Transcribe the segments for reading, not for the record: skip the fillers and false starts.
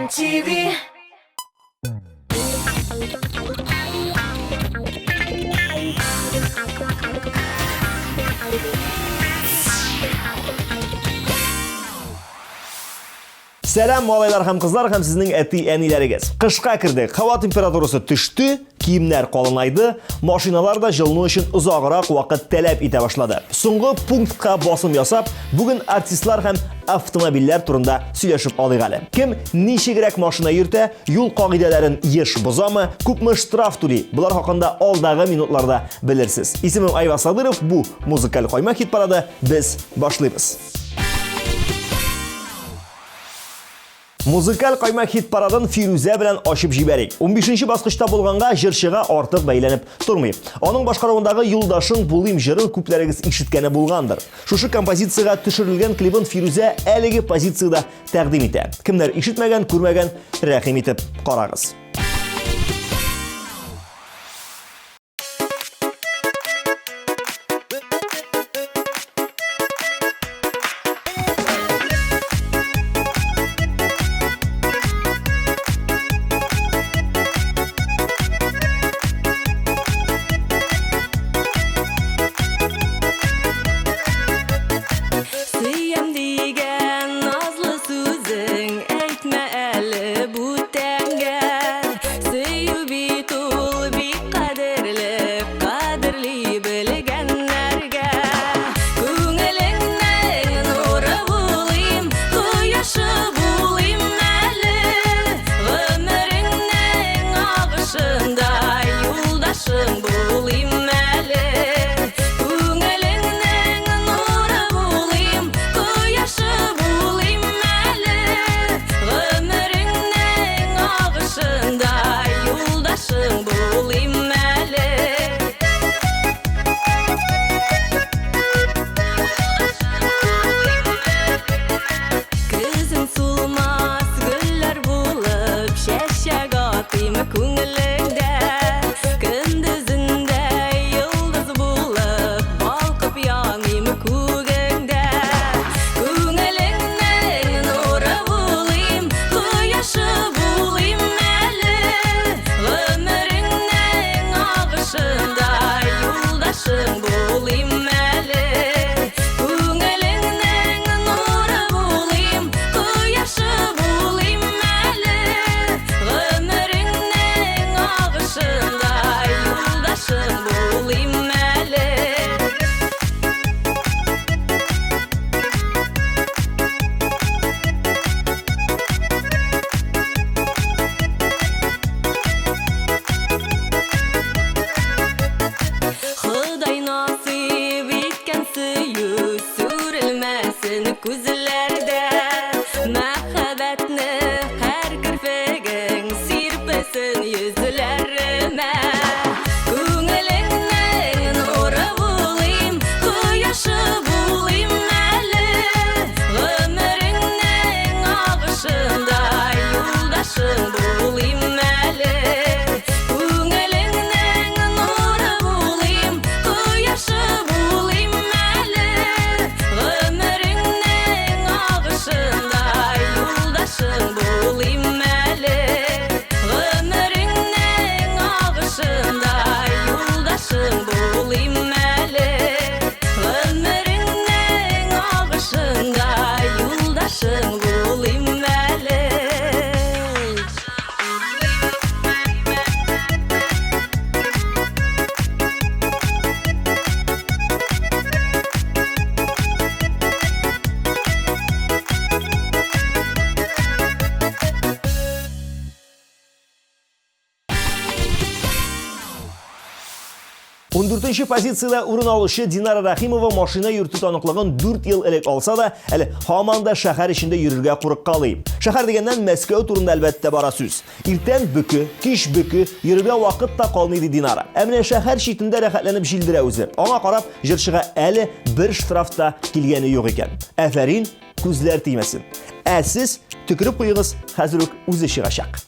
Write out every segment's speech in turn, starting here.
MTV. Сәлам малайлар һәм кызлар һәм сезнең әти-әниләрегез. Кышка кирдек. Һава температурасы төште, киемнәр калынайды, машиналар да җылыну өчен узаграк вакыт таләп итә башлады. Соңгы пунктка басым ясап, бүген артистлар һәм автомобильләр турында сөйләшеп алыйк әле. Кем ничегрәк машина йөртә, юл кагыйдәләрен еш бозамы, күпме штраф түли? Булар хакында алдагы минутларда белерсез. Исемем Айваз Садыров, бу музыкаль кайма хит парады. Без башлыйбыз. Музыкаль кайма хит парадын Фирүзә белән ачып җибәрик. 15нче баскычта булганга җырчыга артык бәйләнеп тормый. Аның башкаруындагы Юлдашың булыйм җырын күпләрегез ишеткәне булгандыр. Шушы композициягә төшерелгән клипын Фирүзә әлеге позициядә тәкъдим итә. Кемнәр ишетмәгән, күрмәгән, рәхим итеп карагыз. Дүртенче позициядә урын алучы Динара Рахимова машина йөртү таныклыгын 4 ел элек алса да, әле һаман да шәһәр эчендә йөрергә курыккалый. Шәһәр дигәннән Мәскәү турында әлбәттә бара сүз. Иртән бөке, кич бөке, йөрергә вакыт та калмый ди Динара. Ә менә шәһәр читендә рәхәтләнеп җилдерә үзе. Аңа карап, җырчыга әле бер штрафта килгәне юк икән. Афәрин, күзләр тимәсен. Ә сез төкереп куегыз, хәзер үк үзе чыгачак.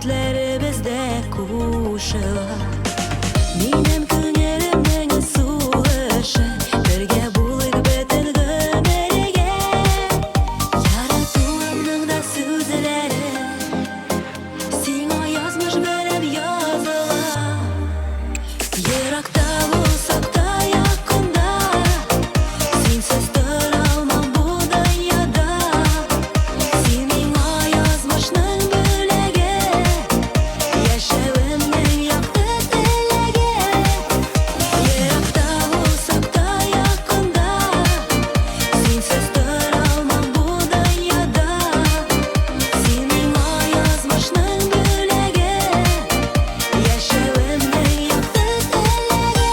Үмітлерімізде кушыла. Менің күнерімнің суышы, бірге болық бітін өмірге. Яратуымның да сөзлері, сиңа язмыш бәріп языла. Ерақта болсақ та якында, сенсіз тұра алмам бұл дүнияда. Сен миңа язмышның бөлегі, яшәуімнің яқты тілегі. Ерақта болсақ та якында, сенсіз тұра алмам бұл дүнияда. Сен миңа язмышның бөлегі, яшәуімнің яқты тілегі.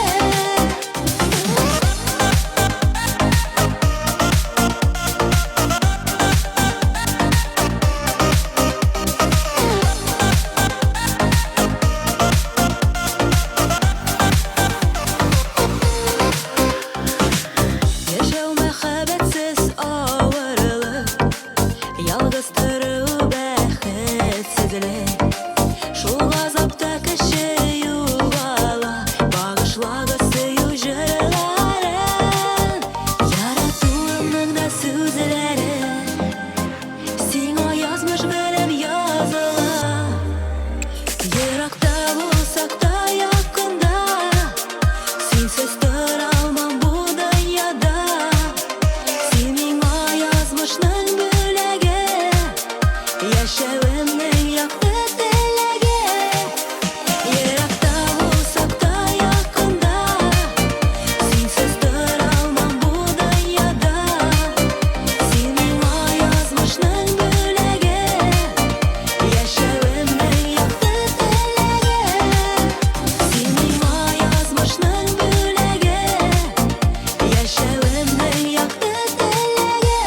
Яшәу мәхәббәтсез авырлык, ялгыз тору бәхетсезлек. Шул газапта кеше югала, багышлагы сөю җырларын. Яратуымның да сүзләре, сиңа язмыш бәреп языла. Еракта булсак та якында, сенсез тора алмам бұл дүнияда. Сен миңа язмышның бөлегі, яшәуемнің яқты тілегі. Еракта булсак та якында, сенсіз тора алмам бұл дүнияда. Сен миңа язмышның бөлегі, яшәуемнің яқты тілегі. Сен миңа язмышның бөлегі, яшәуемнің яқты тілегі.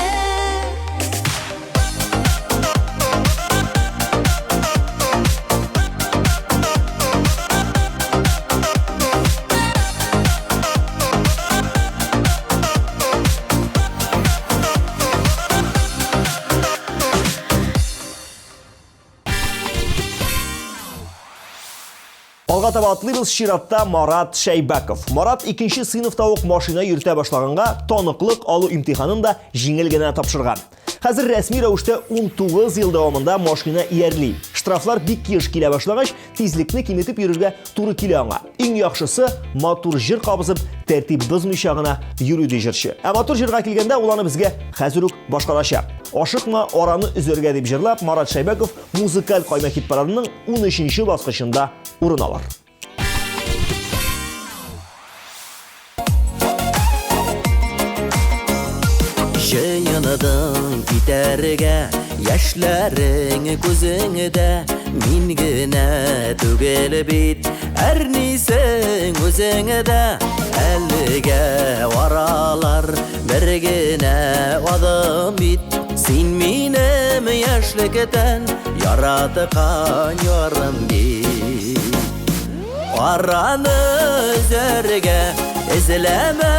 Алга таба атлыйбыз чиратта Марат Шәйбәков. Марат 2нче сыйныфта ук машина йөртә башлаганга таныклык алу имтиханын да җиңел генә тапшырган. Хәзер рәсми рәвештә 19 ел дәвамында машина иярли. Штрафлар бик еш килә башлагач, тизлекне киметеп йөрергә туры килә аңа. Иң яхшысы матур җыр кабызып, тәртип бозмыйча гына йөрү ди җырчы. Ә матур җырга килгәндә ул аны безгә хәзер үк башкарачак. Ашыкма, араны үзәргә дип җырлап, Марат Шәйбәков музыкаль кайма хит парадының 13нче баскычында урын алар. Җыйындың китәргә, яшьләрең күзеңдә, мин генә түгел бит, әрнисең үзеңдә. Әлегә варалар, бер генә адым бит, син минем яшьлектән яраткан ярым бит. Араны үзәргә, эзләмә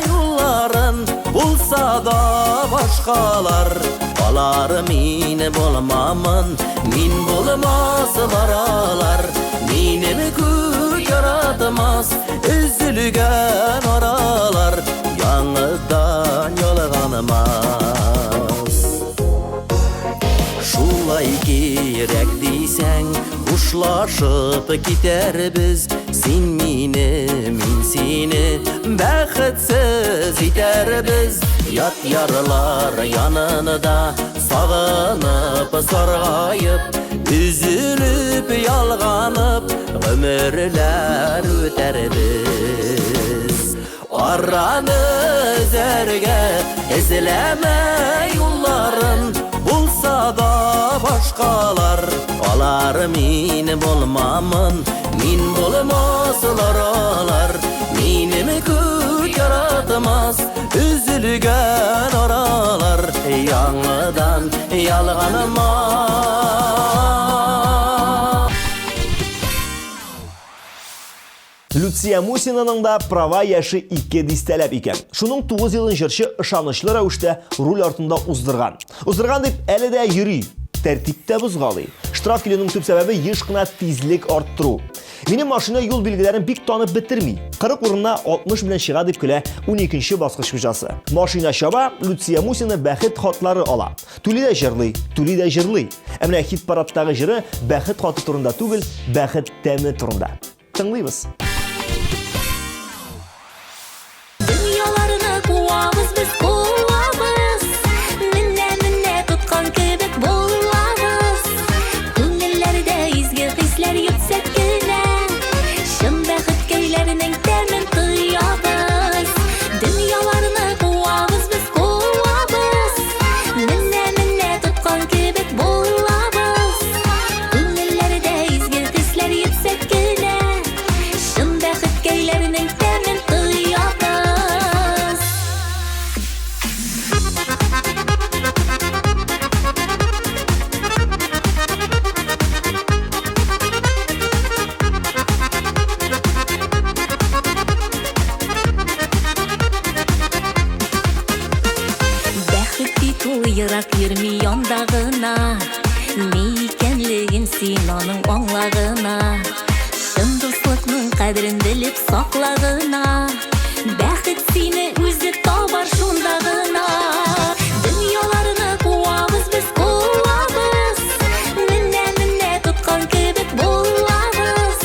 юлларын, булса да башкалар. Алар мин булмамын, мин булмаслар алар. Минем күк яратмас, üzülгән аралар, яңыдан ялганмас. Шулай кирәк дисәң, хушлашып китәрбез. Син мине, мин сине, бәхетсез итәрбез. Ят ярлар янында, сагынып саргайып, üzülüp ялганып, гомерләр үтәрбез. Араны үзәргә, эзләмә юлларын, булса да башкалар. Алар мин булмамын, мин булмаслар алар. Минем күк яратмас, üzülгән аралар, яңыдан ялганмас. Люция Мусинаның да права яшы 2 дистәләп икән. Шуның 9 елын җырчы ышанычлы рәвештә руль артында уздырган. Уздырган дип әле дә йөри, тәртиптә бозгалый. Штраф килүнең төп сәбәбе еш кына тизлек арттыру. Минем машина юл билгеләрен бик танып бетерми. 40 урынына 60 белән чыга дип көлә 12нче баскыч хуҗасы. Машина чаба, Люция Мусина бәхет хатлары ала. Түли дә җырлый. Ә менә хит парадтагы җыры бәхет хаты турында түгел, бәхет тәме турында. Тыңлыйбыз. Dünyalarını kuvamız biz kuvamız. Minne tutkan kebek bollamız. Gönüllerde izgi hisler yüksek güne. Şın bəxit keylerinin temin duyabız. Dünyalarını kuvamız biz kuvamız. Minne tutkan kebek bollamız. Gönüllerde izgi hisler yüksek güne. Şın bəxit keylerinin temin duyabız. Бәхет бит ул ерак йөрми яндагына. Ни икәнлеген син аның аңлагына. Шын дуслыкның кадерен белеп саклагына. Бәхет сине үзе табар шунда гына. Дөньяларны куабыз без куабыз. Минне тоткан кебек булабыз.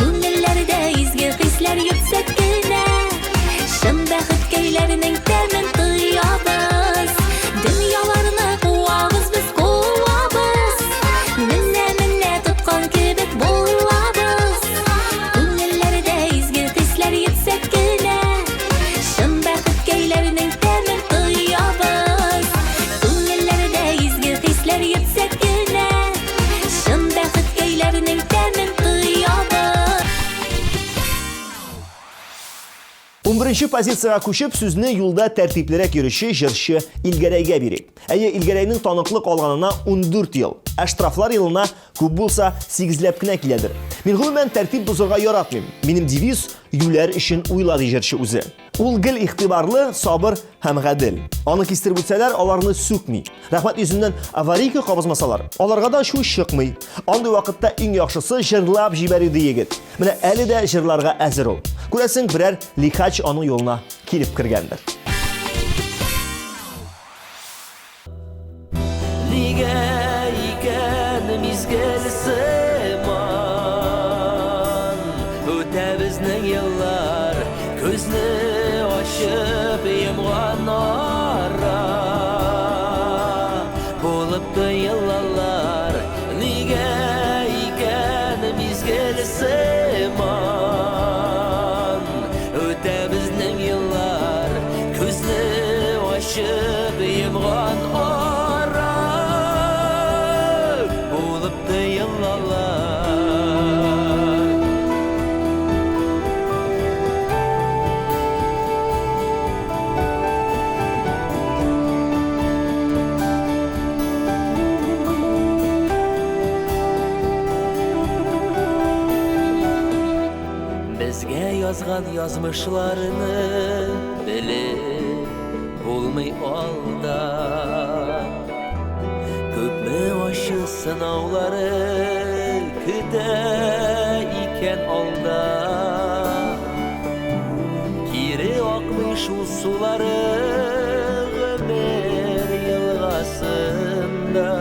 Күңелләрдә изге хисләр yüksek кенә. Шын бәхет кәйләренең тәмен тоябыз. Дөньяларны куабыз без куабыз. Минне тоткан кебек булабыз. Күңелләрдә изге хисләр yüksek кенә. Шын бәхет кәйләренең тәмен тоябыз. Күңелләрдә изге хисләр yüksek кенә. Шын бәхет кәйләренең тәмен тоябыз. 11нче позицияга күчеп сүзне юлда тәртиплерәк йөрүче җырчы Илгәрәйгә бирик. Әйе, Илгәрәйнең таныклык алганына 14 ел. Ә штрафлар елына күп булса 8ләп кенә киләдер. Мин гомумән тәртип бозырга яратмыйм. Минем девиз юләр өчен уйлады җырчы үзе. Ул гел игътибарлы, сабыр һәм гадел. Аны кистереп үтсәләр, аларны сүкми. Рәхмәт йөзеннән аварийка кабызмасалар, аларга да шу чыкмый. Андый вакытта иң яхшысы җырлап җибәрү ди егет. Менә әле дә җырларга әзер ул. Күрәсең, берәр лихач аның юлына килеп кергәндер. Нигә икән мизгел сыман, үтә безнең еллар, күзне ачып йомган ара. Булыпты еллар, нигә икән мизгел сыман, үтә безнең еллар, күзне ачып йомган ара. Булыпты еллар. Безгә язган язмышларны белеп булмый алда. Күпме ачы сынаулары көтә икән алда. Кире акмый шул сулары гомер елгасында.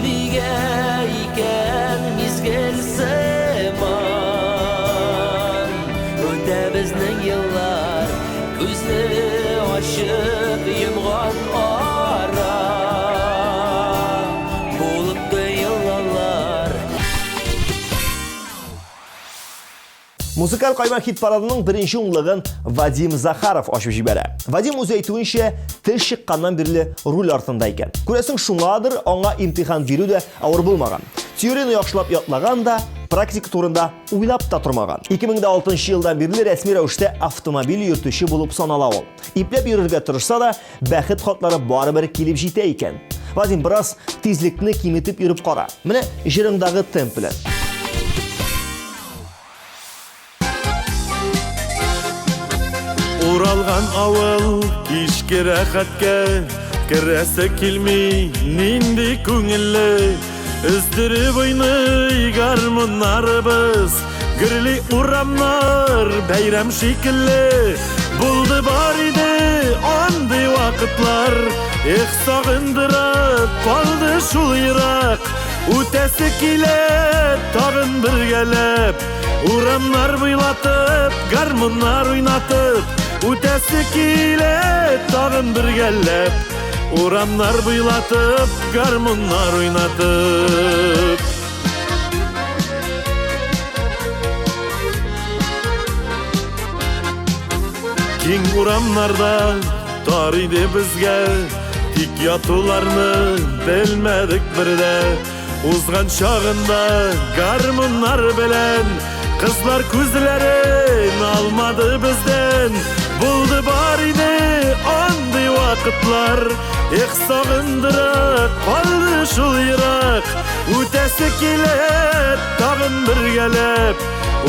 Нигә икән мизгел сыман, үтә безнең еллар, күзне ачып йомган ара. Булыпты еллар. Музыкаль кайма хит парадының беренче унлыгын Вадим Захаров ачып җибәрә. Вадим үзе әйтүенчә, теш чыкканнан бирле руль артында икән. Күрәсең, шуңадыр аңа имтихан бирү дә авыр булмаган. Теорияны яхшылап ятлаган да, практика турында уйлап та тормаган. 2006 елдан бирле рәсми рәвештә автомобиль йөртүче булып санала ул. Ипләп йөрергә тырышса да, бәхет хатлары барыбер килеп җитә икән. Вадим бераз тизлекне киметеп йөреп кара. Менә җырындагы темп белән. Уралган авыл ишке рәхәткә керәсе килми нинди күңелле өздереп уйный гармуннарыбыз гөрли урамнар бәйрәм шикелле булды бар иде андый вакытлар сагындырып калды шул ерак үтәсе килә тагын бергәләп урамнар буйлатып гармуннар уйнатып үтәсе килә тагын бергәләп урамнар буйлатып гармуннар уйнатып Киң урамнарда тар иде безгә тик ятуларны белмәдек бердә узган чагында гармуннар белән кызлар күзләрен алмады бездән булды бар иде андый вакытлар сагындырып калды шул ерак үтәсе килә тагын бергәләп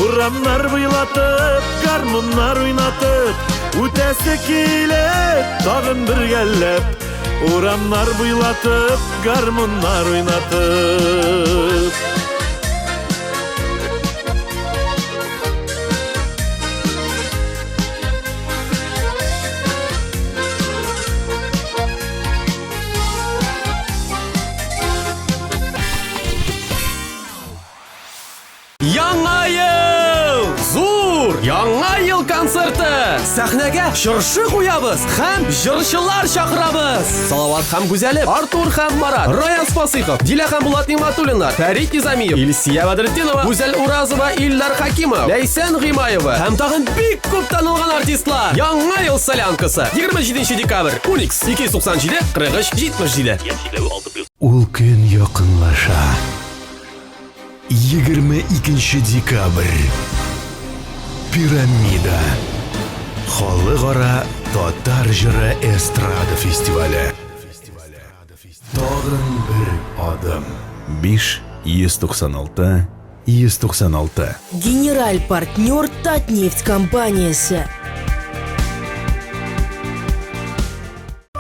урамнар буйлатып гармуннар уйнатып үтәсе килә тагын бергәләп урамнар буйлатып гармуннар уйнатып Яңа ел! Зур! Яңа ел концерты! Сәхнәгә җырчы куябыз һәм җырчылар чакырабыз. Салават һәм Гүзәлев, Артур һәм Марат, Раян Спасыйхов, Дилә һәм Булат Нигъмәтуллиннар, Фәрит Низамиев, Илсия Бадретдинова, Гүзәл Уразова, Иллар Хакимов, Ләйсән Гыймаева һәм тагын бик күп танылган артистлар. Яңа ел солянкасы 27 декабрь 12:297 43 77. Ул көн якынлаша. 22 декабрь. Пирамида. Халыкара татар җыры эстрада фестивале. Тагын бер адым. 5-196. Генераль партнер Татнефть компаниясе.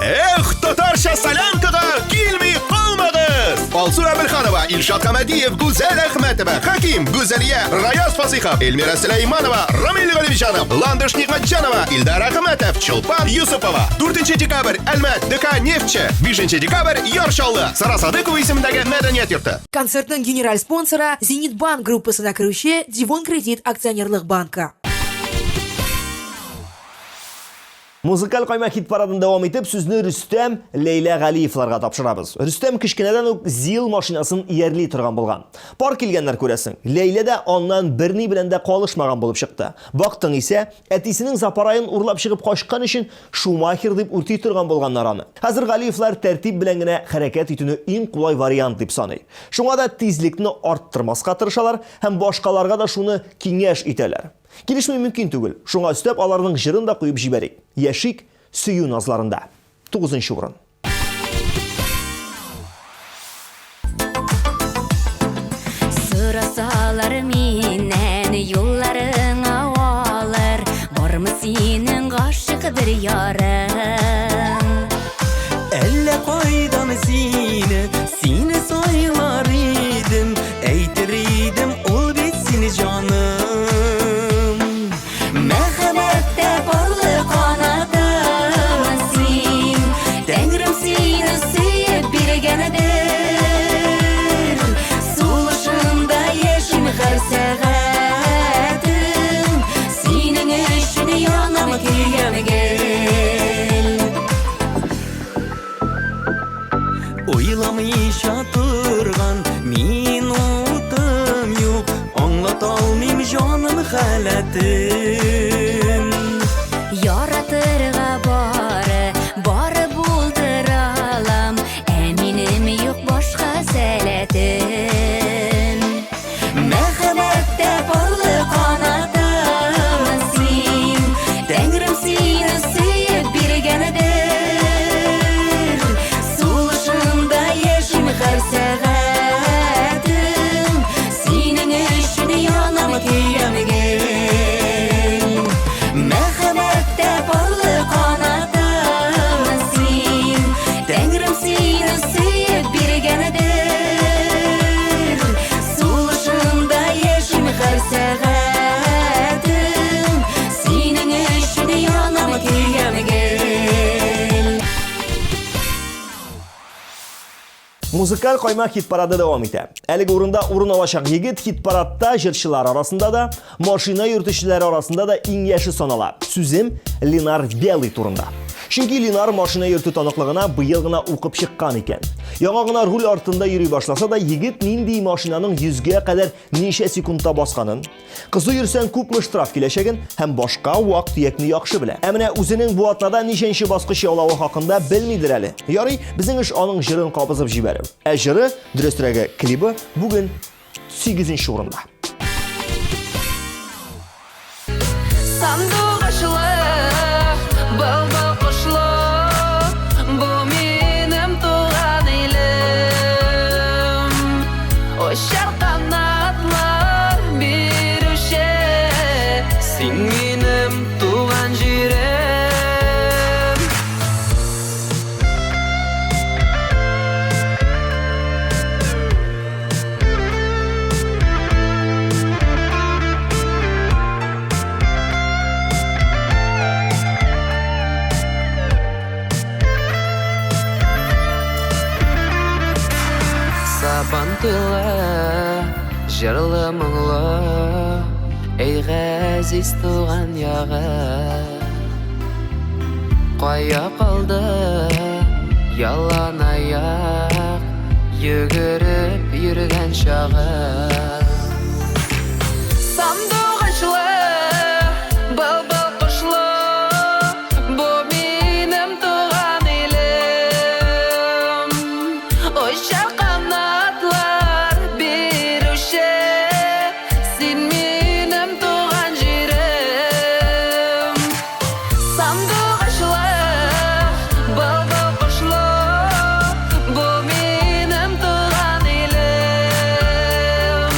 Эх, татарча солянкага килми калмагыз! Алсу Әбелханова, Илшат Хамадиев, Гүзәл Әхмәтова, Хаким, Гүзәлия, Раяз Фасыйхов, Эльмира Сөләйманова, Рамил Галимҗанов, Ландыш Нигъмәтҗанова, Илдар Әхмәтов, Чулпан Юсупова. 4 декабрь Әлмәт ДК Нефтче, 5 декабрь Яршаллы, Сара Садыкова исемендәге мәдәният йорты. Концертның генераль спонсоры Зенит банк группасына керүче Дивон кредит акционерлык банкы. Музыкаль кайма хит парадын дәвам итеп, сүзне Рөстәм Ләйлә Галиевларга тапшырабыз. Рөстәм кичкенәдән үк ЗИЛ машинасын иярли торган булган. Пар килгәннәр күрәсең. Ләйлә дә аннан берни белән дә калышмаган булып чыкты. Бактың исә, әтисенең Запарайын урлап чыгып качкан өчен Шумахер дип үрти торган булганнар аны. Хәзер Галиевлар тәртип белән генә хәрәкәт итүне иң кулай вариант дип саный. Шуңа да тизлекне арттырмаска тырышалар һәм башкаларга да шуны киңәш итәләр. Килешмәй мөмкин түгел. Шуңа өстәп аларның җырын да куеп җибәрик. Яшик сөю назларында. 9-нчы урын. Сырасалар миннән юлларың авалыр, бармы синең гашык бер ярың? Әллә кайдан сине сайлар идем, әйтер идем ул бит сине җаным. Мәхәббәттә барлы канатым син, Тәңрем сине сөеп биргәнедер. Сулышымда яшим һәр сәгатем, синең өчен янам көям гел. Ойламыйча торган минутым юк, аңлата алмыйм җаным хәләтен. Яратырга бары булдыра алам, минем юк башка сәләтем. Мәхәббәттә барлы канатым син, Тәңрем сине сөеп биргәнедер. Сулышымда яшим һәр сәгатем, синең өчен янам көям гел. Музыкаль каймак хит парады дәвам итә. Әлеге урында урын алачак егет хит парадта җырчылар арасында да, машина йөртүчеләре арасында да иң яше санала. Сүзем Ленар Белый турында. Чөнки Ленар машина йөртү таныклыгына быел гына укып чыккан икән. Яңа гына руль артында йөри башласа да, егет нинди машинаның 100-гә кадәр ничә секундта басканын, кызу йөрсәң күпме штраф киләчәген һәм башка вак төякне яхшы белә. Ә менә үзенең бу атнада ничәнче баскыч яулавы хакында белмидер әле. Ярый, безнең эш аның җырын кабызып җибәрү. Ә җыры, дөресрәге, клибы бүген 8нче урында. Сандук ашлы, былбыл кошлы, бу минем туган илем. Очар канатлар бирүче, син минем туган җирем. Сабантылы, җырлы моңлы, эй газиз туган ягы. Кая калды ялан аяк, йөгереп йөргән чагы. Сандук ачлы, былбыл кошлы, бу минем туган илем. Очар канатлар бирүче, син минем туган җирем. Сандук ачлы, былбыл кошлы, бу минем туган илем.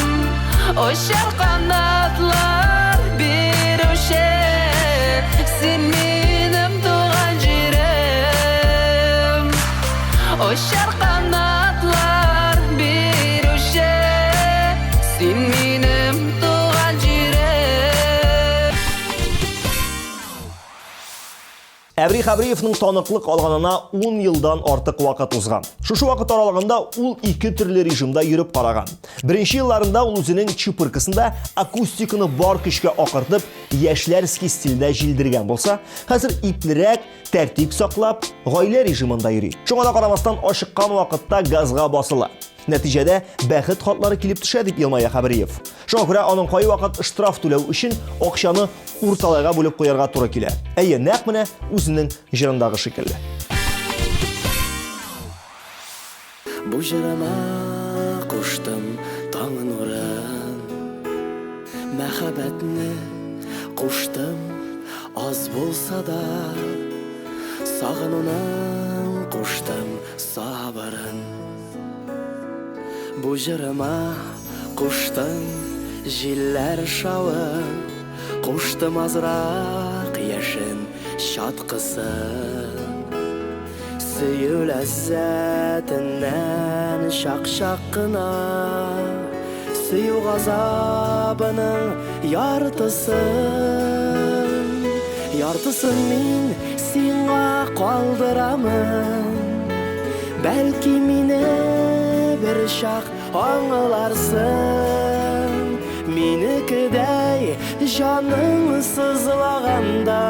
Очар канатлар бирүче, син минем туган җирем. Очар канатлар бирүче, син минем туган җирем. Әбри Хабриевның таныклык алганына 10 елдан артык вакыт узган. Шушы вакыт аралыгында ул 2 төрле режимда йөреп караган. Беренче елларында ул үзенең чипыркысында акустиканы бар көчкә акыртып, яшьләрский стильдә җилдергән булса, хәзер иплерәк, тәртип саклап, гаилә режимында йөри. Шуңа да карамастан ашыккан вакытта газга басыла. Нәтиҗәдә бәхет хатлары килеп төшә дип елмая Хабриев. Шуңа күрә аның кай вакыт штраф түләү өчен акчаны урталайга бүлеп куярга туры килә. Әйе, нәкъ менә үзенең җырындагы шикелле. Бу җырыма куштым таң нурын, мәхәббәтне куштым аз булса да, сагынуның куштым сабырын. Бу җырыма куштым җилләр шавын, куштым азрак яшен чаткысын. Сөю ләззәтеннән шак-шак кына, сөю газабының яртысын. Яртысын мин сиңа калдырамын, бәлки мине бер чак аңларсың. Минекедәй җаның сызлаганда,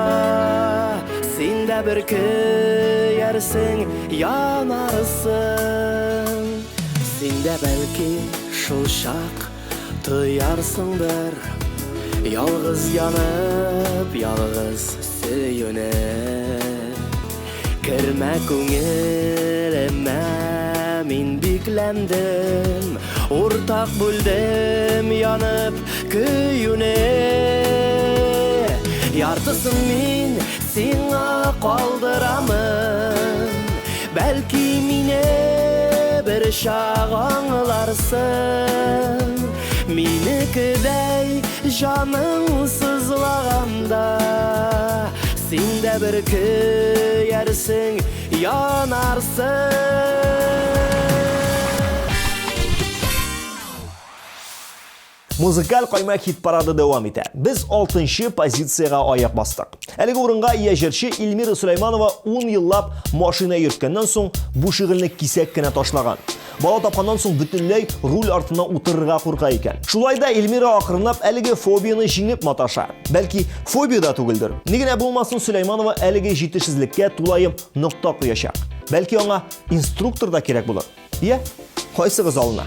син дә бер көярсең, янарсың. Син дә бәлки шул чак тоярсыңдыр, ялгыз янып, ялгыз сөенеп. Кермә күңелемә, мин бикләндем, уртак бүлдем янып көюне. Яртысын мин сиңа калдырамын, бәлки мине бер чак аңларсың. Минекедәй җаның сызлаганда, син дә бер көярсең, янарсың. Музыкаль каймак хит парады дәвам итә. Без 6нчы позицияга аяк бастык. Әлеге урынга җырчы Илмира Сулайманова 10 еллап машина йөрткәннән соң бу шигыльне кисәк кенә ташлаган. Бала тапканнан соң бөтенләй руль артына утырырга курка икән. Шулай да Эльмира акрынлап әлеге фобияны җиңеп маташа. Бәлки фобия да түгелдер. Нигенә булмасын, Сөләйманова әлеге җитешсезлеккә тулаем нокта куячак. Бәлки аңа инструктор да кирәк булыр. Я, кайсыгыз алына?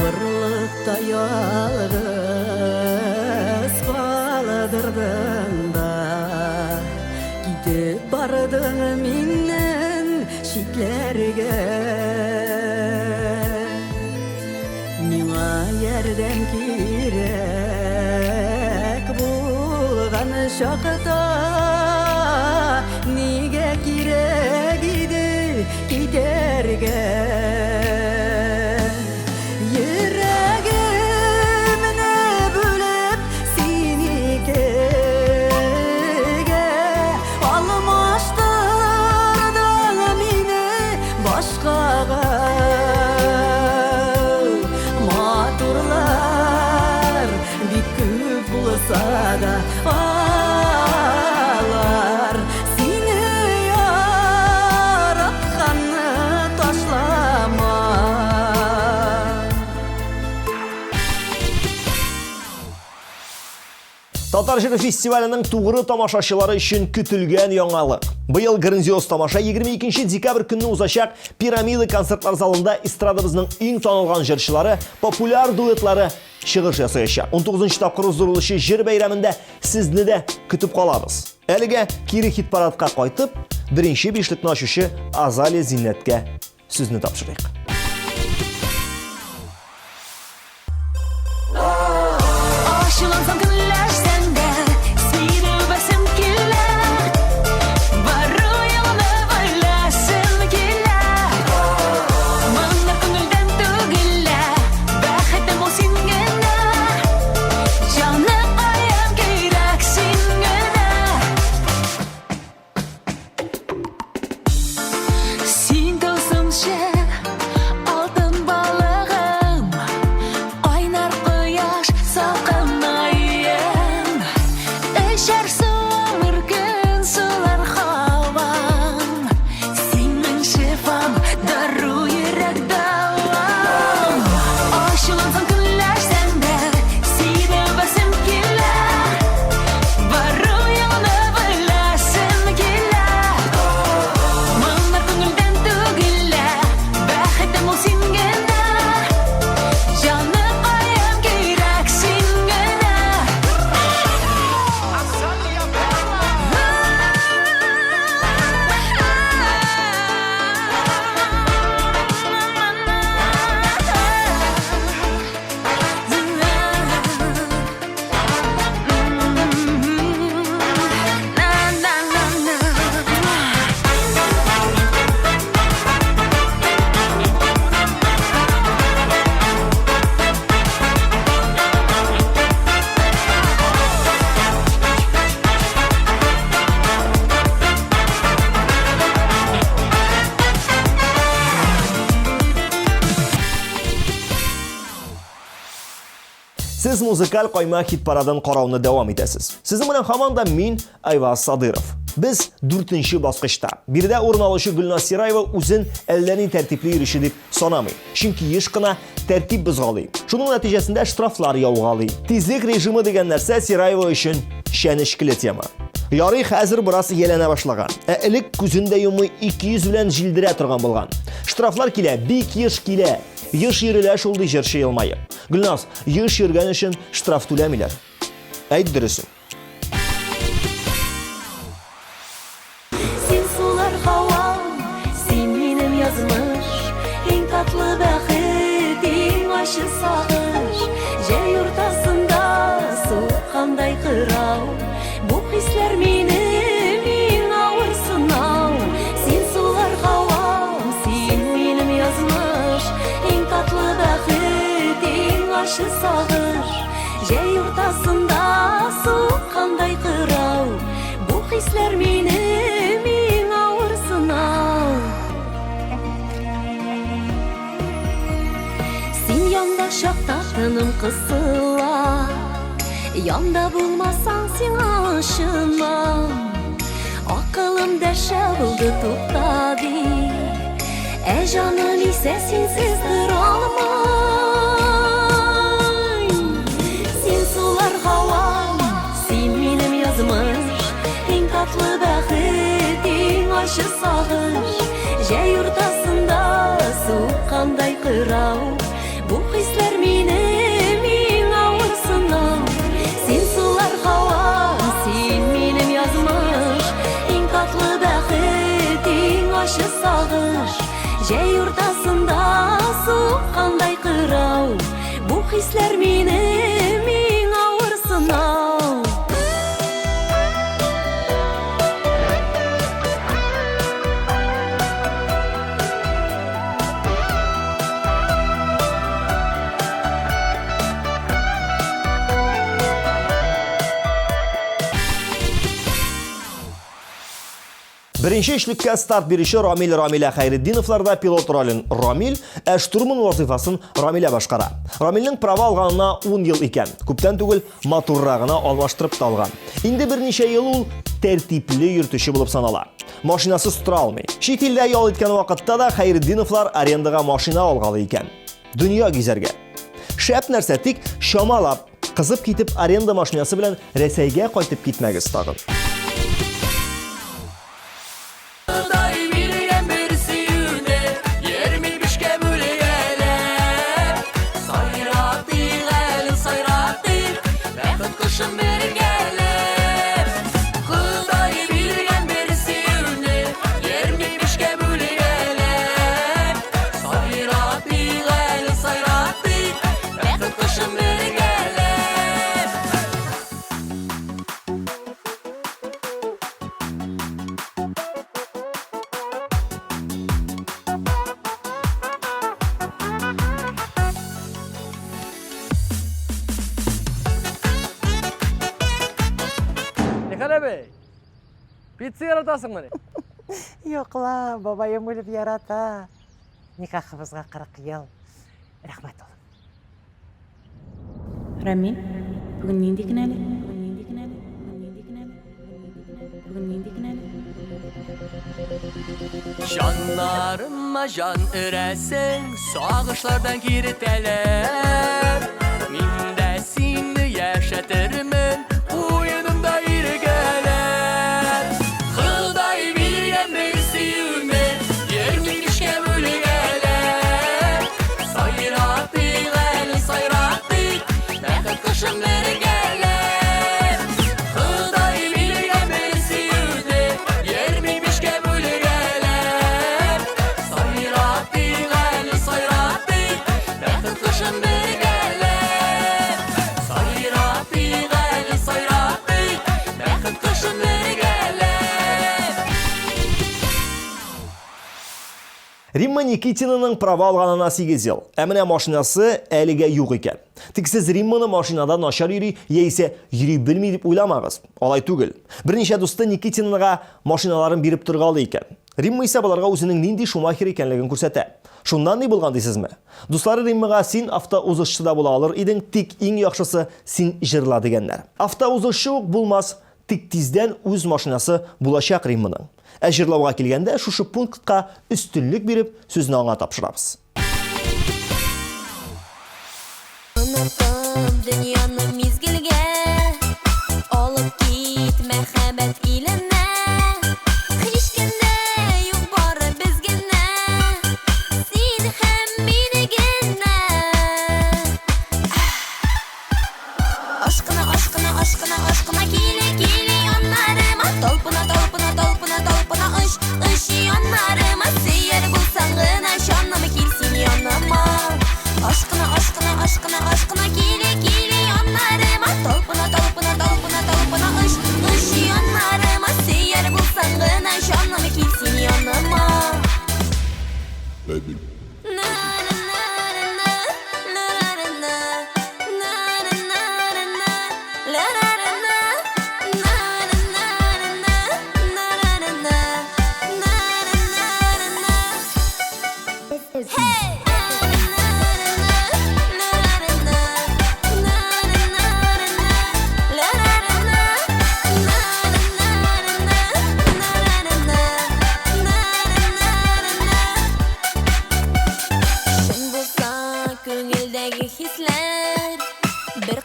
Ağırlıkta yalnız kaladırdın da Gidip bardın minnen şiklerge Mina yerden kirek bulgan şakta Nige kirek idi giderge da ağlar seni yaratkanı taşlama. Татар җыры фестиваленең тугры тамашачылары өчен көтелгән яңалык. Быел грандиоз тамаша 22 декабрь көнне узачак Пирамида концертлар залында эстрадабызның иң танылган җырчылары, популяр дуэтлары чыгыш ясаячак. 19 тапкыр уздырылучы җыр бәйрәмендә сезне дә көтеп калабыз. Әлегә кире хит-парадка кайтып, беренче бишлекне ачучы Азалия Зиннәткә сүзне тапшырыйк. Сез музыкаль кайма хит-парадын карауны дәвам итәсез. Сезнең белән һаман да мин Айваз Садыров. Без 4нче баскычта. Бирдә урын алучы Гөлназ Сираева үзен әллә ни тәртипле йөрүче дип санамый. Чөнки еш кына тәртип бозгалый. Шуның нәтиҗәсендә штрафлар яугалый. Тизлек режимы дигән нәрсә Сираева өчен шәнечкеле тема. Ярый, хәзер бурасы ялана башлаган. Элек күзендә юмый 200 белән җилдерә торган булган. Штрафлар килә, бик еш килә. Еш йөрелә шул ди җырчы елмаеп. Гөлназ, еш йөргән өчен штраф түләмиләр. Әйт дөресен. Син сулар һава, син минем язмыш, иң татлы бәхет. qanday qırau Bu hisler menim eng ağır sınau Sen sular havam, sen benim yazmış Eng tatlı baxit, eng aşı sağır Jay ortasında soğuk qanday qırau Bu hisler menim eng ağır sınau Sen yanda şaqta tınım qısıla Yanda bulmasan sen aşınmam Akılım dərşə buldu toxtadı Canım ise sensiz duralmay Sen sular havam, sen benim yazmış En tatlı baxit, en aşı sağır Jay ortasında soğuk qanday qırau Bu hisler menim eng ağır sınau Sen sular havam, sen benim yazmış En tatlı baxit, en aşı sağır Jay ortasında soğuk qanday qırau Bu hisler menim eng ağır sınau Birinchi ishlikka start berishi Ramila Xayriddinovlarda pilot rolin Ramil, shturman vazifasini Ramila boshqara. Ramilning prava olganına 10 yil ekan. Ko'pdan tugul motorrag'ini almashtirib olgan. Endi bir necha yil u tertibli yurtishi bo'lib sanala. Mashinasiz tura olmay. Chet elda yo'l etgan vaqtda da Xayriddinovlar arendaga mashina olgani ekan. Dunyo gizarga. Shap narsa tik shamalab, qizib ketib arenda mashinasi bilan Rossiyaga qaytib ketmagiz tag'in. Nihala Bey, pizza yaratasın mı? Yok la, babayım ölüp yarata. Nikahımızga 40 yıl. Rahmet olun. Ramil, bugün neydi kinali? Canlarıma can üresen Sağışlardan giriteler Min de seni yaşatırmın Uyunumda iri geler Hıday bilgen mersiyume Yermin işke bölü geler Sayratı gel sayratı Nekit kışım beri geler Hıday bilgen mersiyume Yermin işke bölü geler Sayratı gel sayratı Nekit kışım beri geler Sayratı gel sayratı Nekit kışım beri geler Римма Никитинаның права алганына 8 ел. Әміне машинасы әліге юк екен. Тик сіз Римманы машинада начар йөри, яисә йөри белми дип уйламагыз. Алай түгел. Берничә дусты Никитинаға машиналарын биреп торгалы икән. Римма исә баларга үзенең нинди шумахер икәнлеген күрсәтә. Шуннан ни булган дисезме? Дуслары Риммага син автоузышчы да була алыр идең, тик иң яхшысы син җырла дигәннәр. Автоузышчы ук булмас, тик тиздән үз машинасы булачак Римманың. Җырлауга килгәндә шушы пунктка өстенлек биреп сүзне аңа тапшырабыз. Dünyanı mizgilge Alıp git merhamet iline Kışkende yok barı bizgine Sin hem minigine Aşkına aşkına aşkına aşkına Gile gile yanlarıma Tolpuna tolpuna tolpuna tolpuna Iş yanlarıma Seyer bulsağına Şanlama kilsin yanıma Aşkına aşkına aşkına aşkına Gile gile yanlarıma Tolpuna tolpuna tolpuna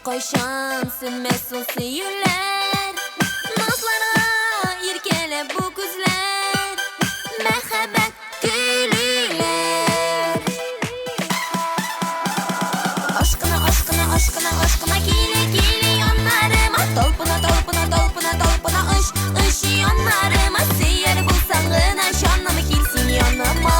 Koyşan sönmez o süyüller Nazlara irkelep bu güzler Mehabbet gülüler Aşkına aşkına aşkına aşkına Gili gili yanlarıma Tolpuna tolpuna tolpuna tolpuna Iş yanlarıma Seyer bulsan gına Şanlama kilsin yanıma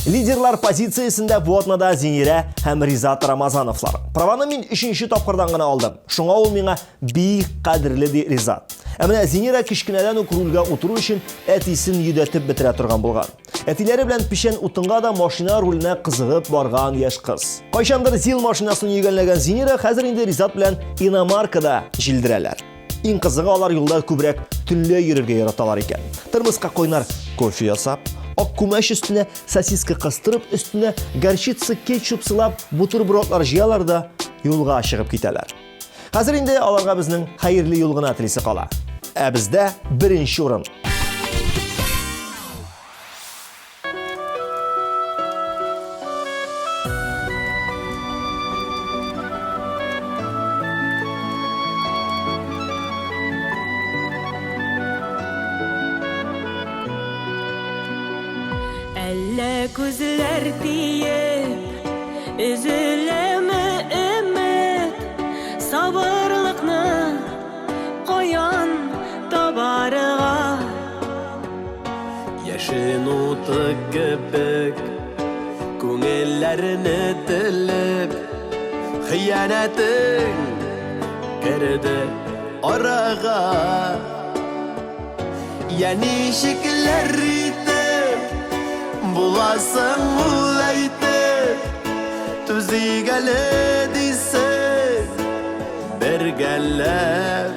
Лидерлар позициясында Вотнада Зинира һәм Ризат Рамазановлар. Праваны мин 3нче тапкырдан гына алдым. Шуңа ул миңа бик кадерле ди Ризат. Ә менә Зинира кичкенәдән үк рульгә утыру өчен әтисен йөдәтеп бетерә торган булган. Әтиләре белән пишән утынга да машина руленә кызыгып барган яшь кыз. Кайчандыр ЗИЛ машинасын йөгәнләгән Зинира хәзер инде Ризат белән иномаркада җилдерәләр. Иң кызыгы алар юлда күбрәк төнлә йөрергә яраталар икән. Тормышка койнар кофе ясап, ак күмәч өстенә сосиска кыстырып, өстенә горчица кетчуп сылап, бутербродлар җыялар да юлга чыгып китәләр. Хәзер инде аларга безнең хәерле юл гына телисе кала. Ә бездә беренче урын. Әллә күзләр тиеп, üzülәме өмет, сабырлыкны каян табарга? Яшен уты кебек, күңелләрне телеп, хыянәтең керде арага. Yani şekiller bulasın ulaydı Tüzigele dise bergelep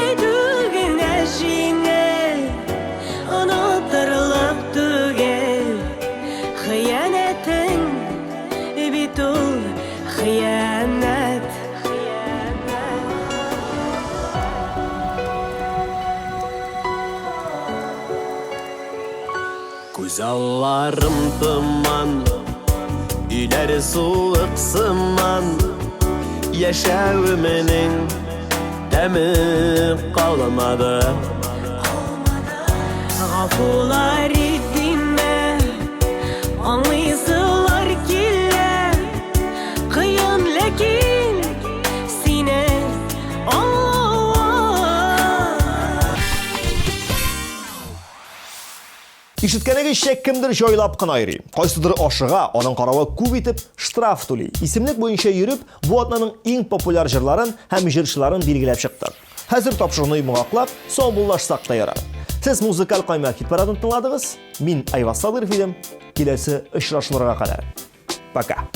Edugin eşine Anahtarlık tügel Hıyanetin bitul hıyanet Güzellarım tıman İleri soğuk sıman Yaşavımının demi kalmadı Gafular etme Anlıyorlar kille Kıyın lakin Sine Ишеткәнегез шәк кемдер җайлап кына йөри. Кайсыдыр ашыга, аның каравы күп итеп штраф түли. Исемлек буенча йөреп, бу атнаның иң популяр җырларын һәм җырчыларын билгеләп чыкты. Хәзер тапшырны йомгаклап, соңбуллашсак та ярар. Сез музыкаль каймак хит парадын тыңладыгыз. Мин Айваз Садыров идем. Киләсе очрашуларга кадәр. Пока.